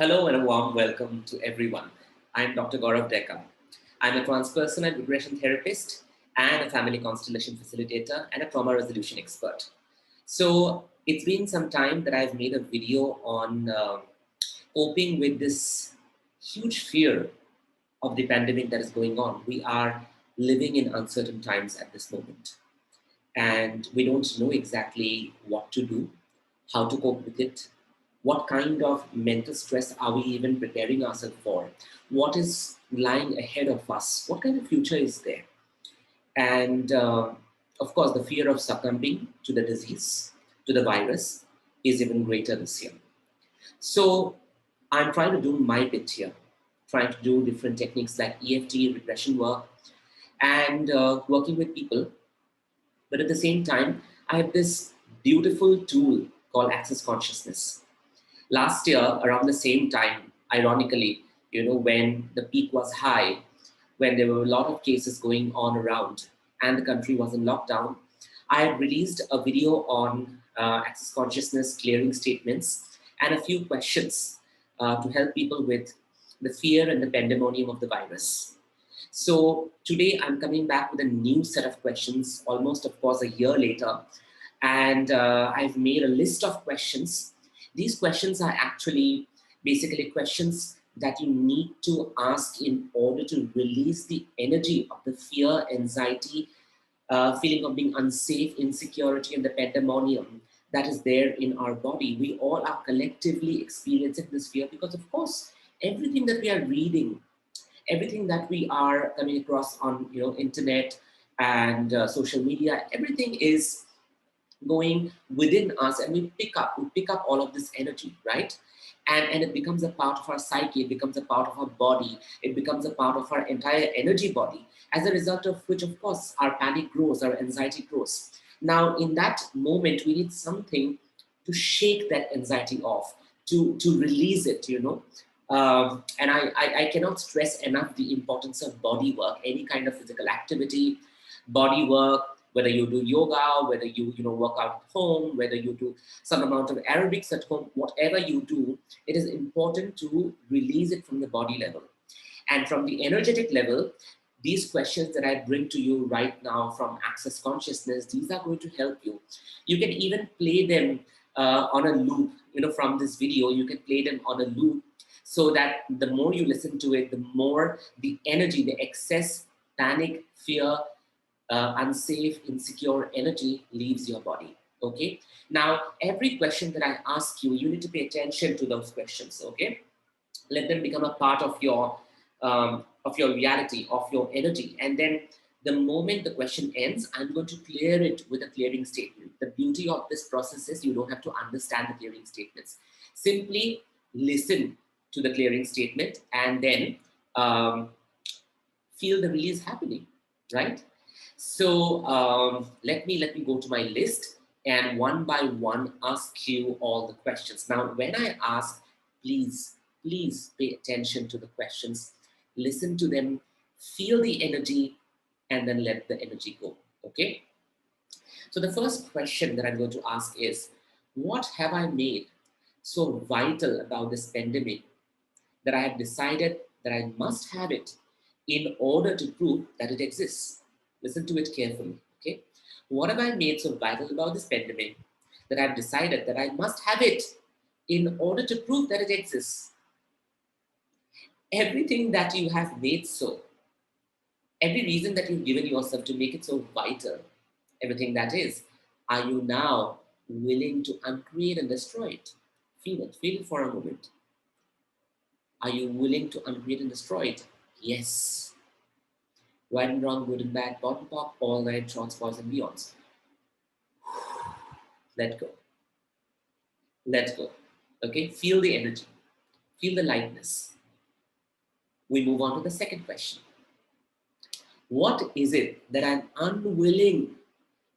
Hello and a warm welcome to everyone. I'm Dr. Gaurav Deka. I'm a transpersonal and regression therapist and a family constellation facilitator and a trauma resolution expert. So it's been some time that I've made a video on coping with this huge fear of the pandemic that is going on. We are living in uncertain times at this moment, and we don't know exactly what to do, how to cope with it, what kind of mental stress are we even preparing ourselves for, what is lying ahead of us, what kind of future is there. And of course, the fear of succumbing to the disease, to the virus, is even greater this year. So I'm trying to do my bit here, trying to do different techniques like EFT, regression work, and working with people. But at the same time, I have this beautiful tool called access consciousness. Last year, around the same time, ironically, when the peak was high, when there were a lot of cases going on around and the country was in lockdown, I had released a video on access consciousness, clearing statements, and a few questions to help people with the fear and the pandemonium of the virus. So today I'm coming back with a new set of questions, almost, of course, a year later. And I've made a list of questions. These questions are actually basically questions that you need to ask in order to release the energy of the fear, anxiety, feeling of being unsafe, insecurity, and the pandemonium that is there in our body. We all are collectively experiencing this fear because, of course, everything that we are reading, everything that we are coming across on internet and social media, everything is going within us, and we pick up all of this energy, right? And it becomes a part of our psyche, it becomes a part of our body, it becomes a part of our entire energy body, as a result of which, of course, our panic grows, our anxiety grows. Now in that moment, we need something to shake that anxiety off, to release it, and I cannot stress enough the importance of body work, any kind of physical activity, body work, whether you do yoga, whether you work out at home, whether you do some amount of aerobics at home, whatever you do, it is important to release it from the body level. And from the energetic level, these questions that I bring to you right now from Access Consciousness, these are going to help you. You can even play them on a loop, from this video, you can play them on a loop, so that the more you listen to it, the more the energy, the excess panic, fear, unsafe, insecure energy leaves your body. Okay. Now, every question that I ask you, you need to pay attention to those questions. Okay. Let them become a part of your reality, of your energy, and then the moment the question ends, I'm going to clear it with a clearing statement. The beauty of this process is you don't have to understand the clearing statements. Simply listen to the clearing statement and then feel the release happening, right? So let me go to my list and one by one ask you all the questions. Now, when I ask, please pay attention to the questions, listen to them, feel the energy, and then let the energy go. Okay. So the first question that I'm going to ask is, what have I made so vital about this pandemic that I have decided that I must have it in order to prove that it exists? Listen to it carefully, okay? What have I made so vital about this pandemic that I've decided that I must have it in order to prove that it exists? Everything that you have made so, every reason that you've given yourself to make it so vital, everything that is, are you now willing to uncreate and destroy it? Feel it for a moment. Are you willing to uncreate and destroy it? Yes. Right and wrong, good and bad, bottom pop, all night, trans, boys and beyonds. Let go. Let go. Okay, feel the energy, feel the lightness. We move on to the second question. What is it that I'm unwilling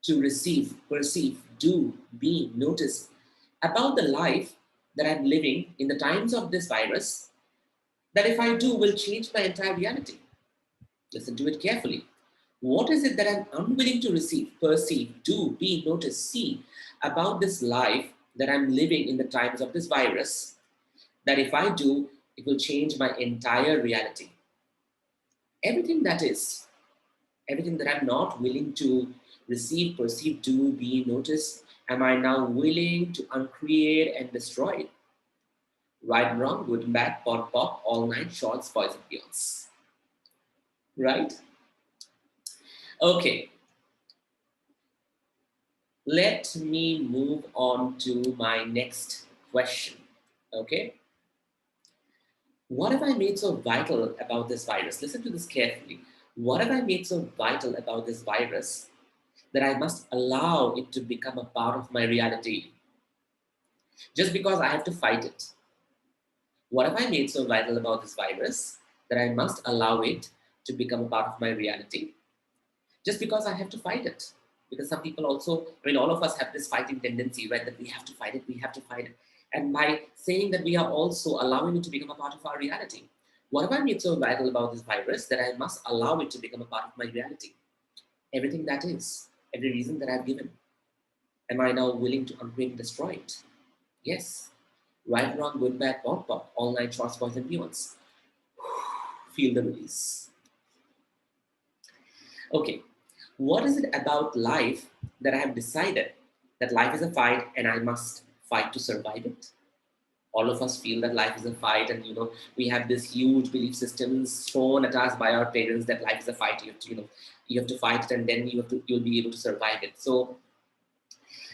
to receive, perceive, do, be, notice about the life that I'm living in the times of this virus, that if I do will change my entire reality? Listen to it carefully. What is it that I'm unwilling to receive, perceive, do, be, notice, see about this life that I'm living in the times of this virus, that if I do, it will change my entire reality. Everything that is, everything that I'm not willing to receive, perceive, do, be, notice, am I now willing to uncreate and destroy? Right and wrong, good and bad, pot, pop, all nine shorts, boys and beyonds. Right? Okay. Let me move on to my next question. Okay. What have I made so vital about this virus? Listen to this carefully. What have I made so vital about this virus that I must allow it to become a part of my reality just because I have to fight it? What have I made so vital about this virus that I must allow it to become a part of my reality just because I have to fight it? Because some people also, I mean, all of us have this fighting tendency, right? That we have to fight it, we have to fight it. And by saying that, we are also allowing it to become a part of our reality. What have I made so vital about this virus that I must allow it to become a part of my reality? Everything that is, every reason that I've given. Am I now willing to uncreate and destroy it? Yes. Right, wrong, good, bad, pop, pop, all nine shorts, boys, and beyonds. Feel the release. Okay. What is it about life that I have decided that life is a fight and I must fight to survive it? All of us feel that life is a fight, and we have this huge belief systems shown at us by our parents that life is a fight. You have to, you have to fight it, and then you'll be able to survive it. So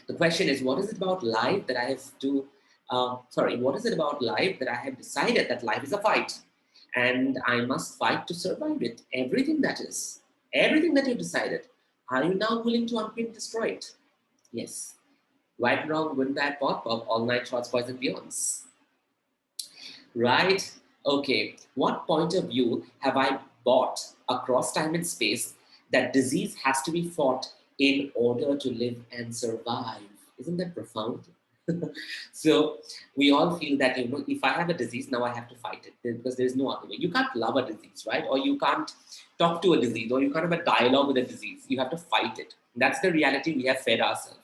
the question is, what is it about life that I have to? What is it about life that I have decided that life is a fight, and I must fight to survive it? Everything that is, everything that you've decided, are you now willing to uncreate and destroy it? Yes. Right, wrong, good, bad, pop, pop, all night shorts, boys and beyonds. Right? Okay. What point of view have I bought across time and space that disease has to be fought in order to live and survive? Isn't that profound? So we all feel that, if I have a disease, now I have to fight it because there's no other way. You can't love a disease, right? Or you can't talk to a disease, or you can't have a dialogue with a disease. You have to fight it. That's the reality we have fed ourselves,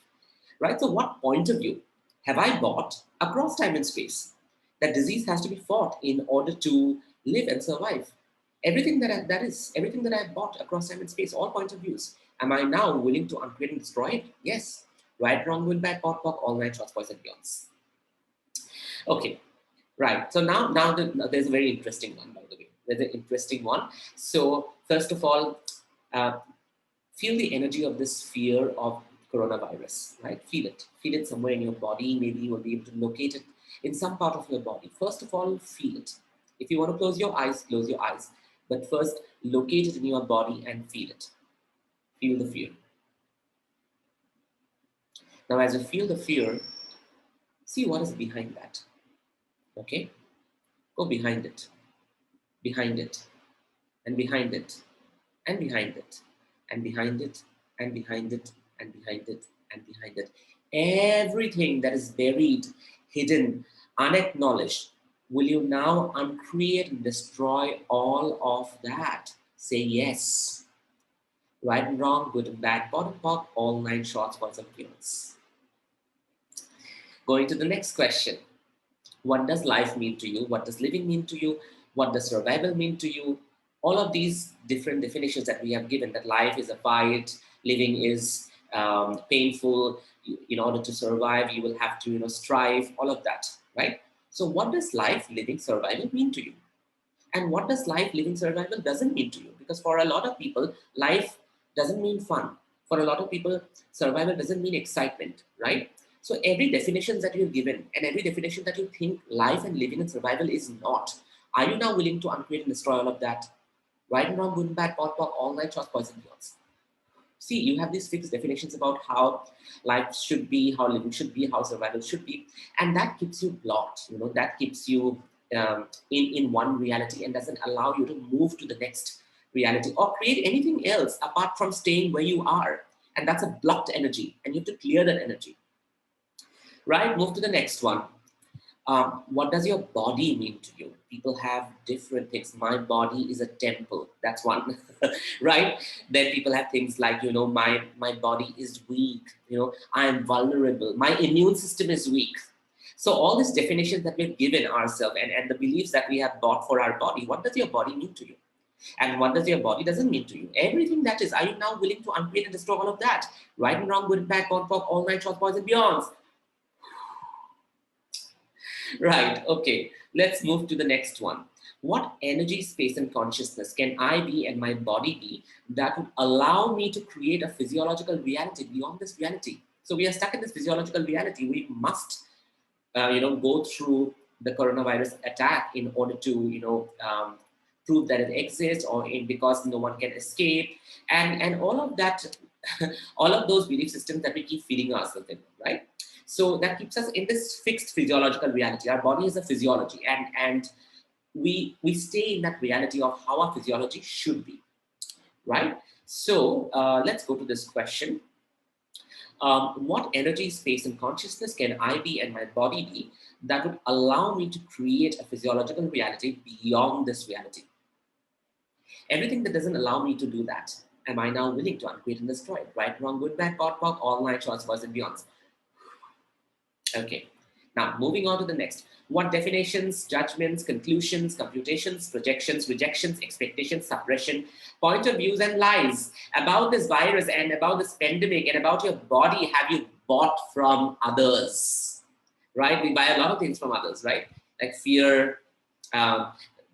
right? So what point of view have I bought across time and space that disease has to be fought in order to live and survive? Everything everything that I've bought across time and space, all points of views, am I now willing to uncreate and destroy it? Yes. Right, wrong, good, bad, pop, pop, all night shorts, boys and beyonds. Okay, right. So now there's a very interesting one, by the way. There's an interesting one. So first of all, uh, feel the energy of this fear of coronavirus, right? Feel it somewhere in your body. Maybe you will be able to locate it in some part of your body. First of all, feel it. If you want to close your eyes, close your eyes. But first, locate it in your body and feel it. Feel the fear. Now, as you feel the fear, see what is behind that. Okay? Go behind it, behind it, and behind it, and behind it, and behind it, and behind it, and behind it, and behind it. Everything that is buried, hidden, unacknowledged, will you now uncreate and destroy all of that? Say yes. Right and wrong, good and bad, bottom pop, all nine shorts, boys and girls. Going to the next question. What does life mean to you? What does living mean to you? What does survival mean to you? All of these different definitions that we have given, that life is a fight, living is painful. In order to survive, you will have to strive, all of that, right? So what does life, living, survival mean to you? And what does life, living, survival doesn't mean to you? Because for a lot of people, life doesn't mean fun. For a lot of people, survival doesn't mean excitement, right? So every definition that you've given and every definition that you think life and living and survival is not, are you now willing to uncreate and destroy all of that? Right and wrong, good and bad, pot, pot, all night, shorts, boys and girls. See, you have these fixed definitions about how life should be, how living should be, how survival should be, and that keeps you blocked. That keeps you in one reality and doesn't allow you to move to the next reality or create anything else apart from staying where you are. And that's a blocked energy, and you have to clear that energy. Right? Move to the next one. What does your body mean to you? People have different things. My body is a temple. That's one, right? Then people have things like, my body is weak. I am vulnerable. My immune system is weak. So all these definitions that we've given ourselves and the beliefs that we have bought for our body, what does your body mean to you? And what does your body doesn't mean to you? Everything that is, are you now willing to uncreate and destroy all of that? Right and wrong, good and bad, bon pop, all night, short, boys and beyonds. Right, okay. Let's move to the next one. What energy, space, and consciousness can I be and my body be that would allow me to create a physiological reality beyond this reality? So we are stuck in this physiological reality. We must, go through the coronavirus attack in order to, prove that it exists, or because no one can escape, and all of that, all of those belief systems that we keep feeding ourselves in, right? So that keeps us in this fixed physiological reality. Our body is a physiology, and we stay in that reality of how our physiology should be, right? So let's go to this question. What energy, space, and consciousness can I be and my body be that would allow me to create a physiological reality beyond this reality? Everything that doesn't allow me to do that, am I now willing to uncreate and destroy it? Right, wrong, good, bad, pot, pop, all night, shorts, boys, and beyonds. Okay, now moving on to the next. What definitions, judgments, conclusions, computations, projections, rejections, expectations, suppression, point of views, and lies about this virus and about this pandemic and about your body have you bought from others? Right? We buy a lot of things from others, right? Like fear,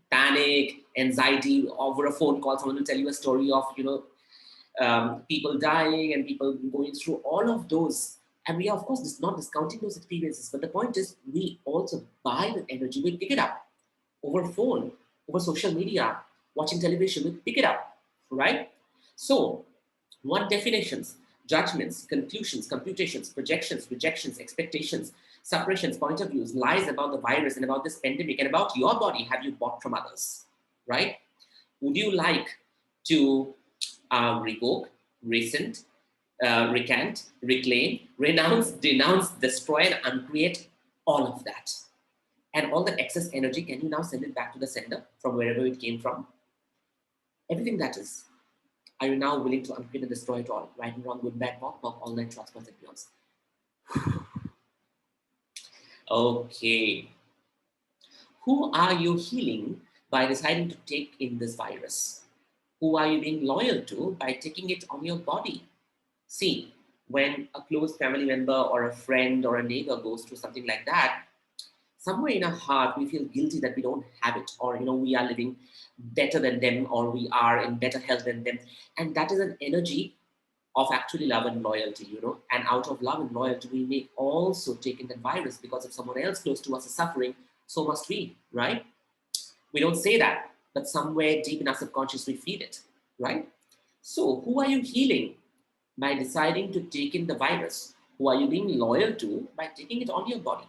panic, anxiety. Over a phone call, someone will tell you a story of, people dying and people going through all of those. And we are, of course, not discounting those experiences. But the point is, we also buy the energy. We pick it up over phone, over social media, watching television. We pick it up, right? So, what definitions, judgments, conclusions, computations, projections, rejections, expectations, suppressions, point of views, lies about the virus and about this pandemic and about your body have you bought from others, right? Would you like to revoke, rescind, recant, reclaim, renounce, denounce, destroy, and uncreate all of that? And all that excess energy, can you now send it back to the sender from wherever it came from? Everything that is. Are you now willing to uncreate and destroy it all? Right and wrong, good, bad, pop, all night, shots, and beyonds. Okay. Who are you healing by deciding to take in this virus? Who are you being loyal to by taking it on your body? See, when a close family member or a friend or a neighbor goes through something like that, somewhere in our heart we feel guilty that we don't have it, or we are living better than them, or we are in better health than them. And that is an energy of actually love and loyalty, and out of love and loyalty we may also take in that virus, because if someone else close to us is suffering, so must we, right? We don't say that, but somewhere deep in our subconscious we feel it, right? So who are you healing by deciding to take in the virus? Who are you being loyal to by taking it on your body?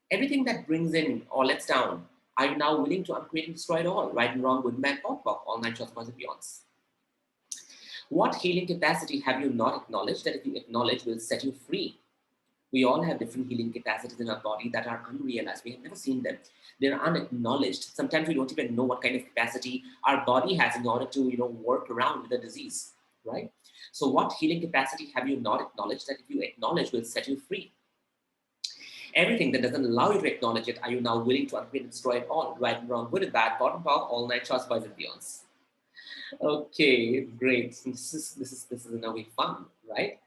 Everything that brings in or lets down, are you now willing to uncreate and destroy it all? Right and wrong, good, bad, pop, all night, shots, boys, and beyonds. What healing capacity have you not acknowledged that if you acknowledge will set you free? We all have different healing capacities in our body that are unrealized. We have never seen them. They're unacknowledged. Sometimes we don't even know what kind of capacity our body has in order to, work around with the disease, right? So what healing capacity have you not acknowledged that if you acknowledge will set you free? Everything that doesn't allow you to acknowledge it, are you now willing to uncreate and destroy it all? Right and wrong, good and bad, bottom pop, all night, shots, boys, and beyonds. Okay, great. This is in a way fun, right?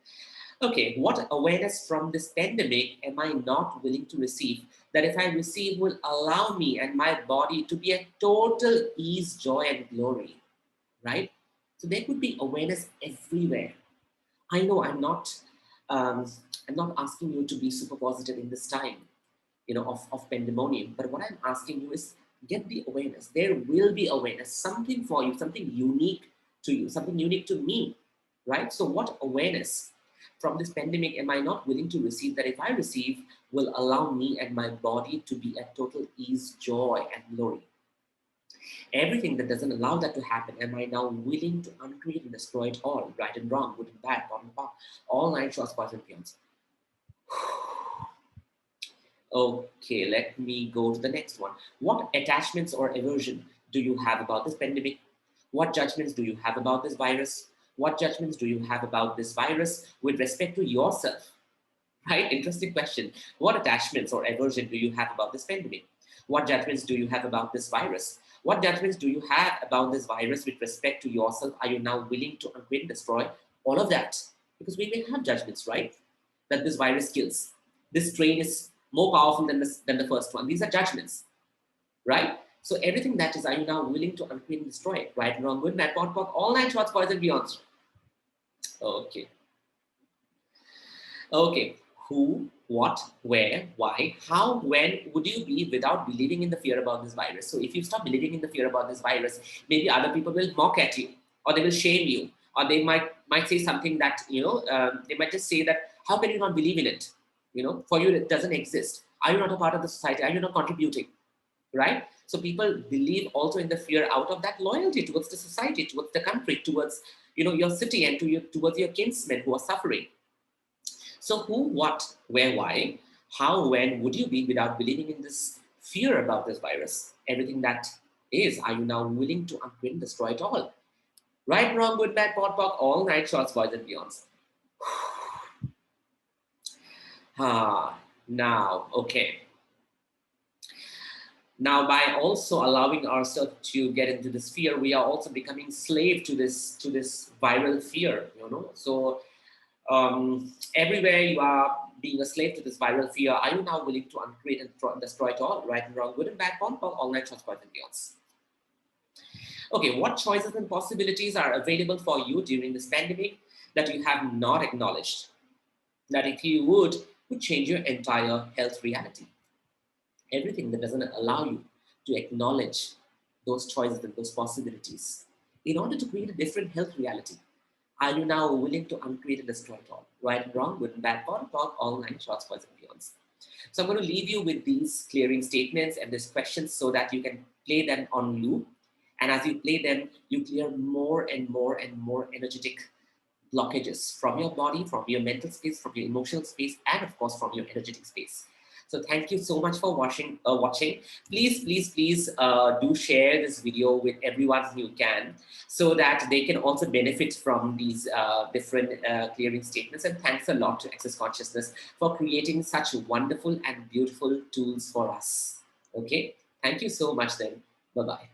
Okay, what awareness from this pandemic am I not willing to receive that if I receive will allow me and my body to be a total ease, joy, and glory, right? So there could be awareness everywhere. I know I'm not asking you to be super positive in this time, of pandemonium, but what I'm asking you is get the awareness. There will be awareness, something for you, something unique to you, something unique to me, right? So what awareness from this pandemic am I not willing to receive that if I receive will allow me and my body to be at total ease, joy, and glory? Everything that doesn't allow that to happen, am I now willing to uncreate and destroy it all? Right and wrong, good and bad, bottom pop, all nine shorts, boys, and beyonds. Okay, let me go to the next one. What attachments or aversion do you have about this pandemic? What judgments do you have about this virus? What judgments do you have about this virus with respect to yourself? Right? Interesting question. What attachments or aversion do you have about this pandemic? What judgments do you have about this virus? What judgments do you have about this virus with respect to yourself? Are you now willing to upgrade and destroy all of that? Because we may have judgments, right? That this virus kills. This strain is more powerful than the first one. These are judgments, right? So everything that is, are you now willing to upgrade and destroy it? Right, wrong, good, bad, pot, pot, all nine shorts, boys and beyonds. Okay. Okay, who, what, where, why, how, when would you be without believing in the fear about this virus? So if you stop believing in the fear about this virus, maybe other people will mock at you, or they will shame you, or they might say something that, they might just say that, how can you not believe in it? For you, it doesn't exist. Are you not a part of the society? Are you not contributing? Right? So people believe also in the fear out of that loyalty towards the society, towards the country, towards, your city, and towards your kinsmen who are suffering. So who, what, where, why, how, when would you be without believing in this fear about this virus? Everything that is, are you now willing to upgrade and destroy it all? Right, wrong, good, bad, pot, pock, all night shots, boys and beyonds. Now, okay. Now, by also allowing ourselves to get into this fear, we are also becoming slave to this viral fear, So everywhere you are being a slave to this viral fear, are you now willing to uncreate and destroy it all? Right and wrong, good and bad, all night shots, boys and beyonds. Okay, what choices and possibilities are available for you during this pandemic that you have not acknowledged? That if you would change your entire health reality. Everything that doesn't allow you to acknowledge those choices and those possibilities in order to create a different health reality. Are you now willing to uncreate and destroy it all? Right and wrong, good and bad, talk, all nine shots, boys and beyonds. So I'm going to leave you with these clearing statements and these questions so that you can play them on loop. And as you play them, you clear more and more and more energetic blockages from your body, from your mental space, from your emotional space, and of course from your energetic space. So thank you so much for watching. Please do share this video with everyone who can, so that they can also benefit from these different clearing statements. And thanks a lot to Access Consciousness for creating such wonderful and beautiful tools for us. Okay, thank you so much then. Bye-bye.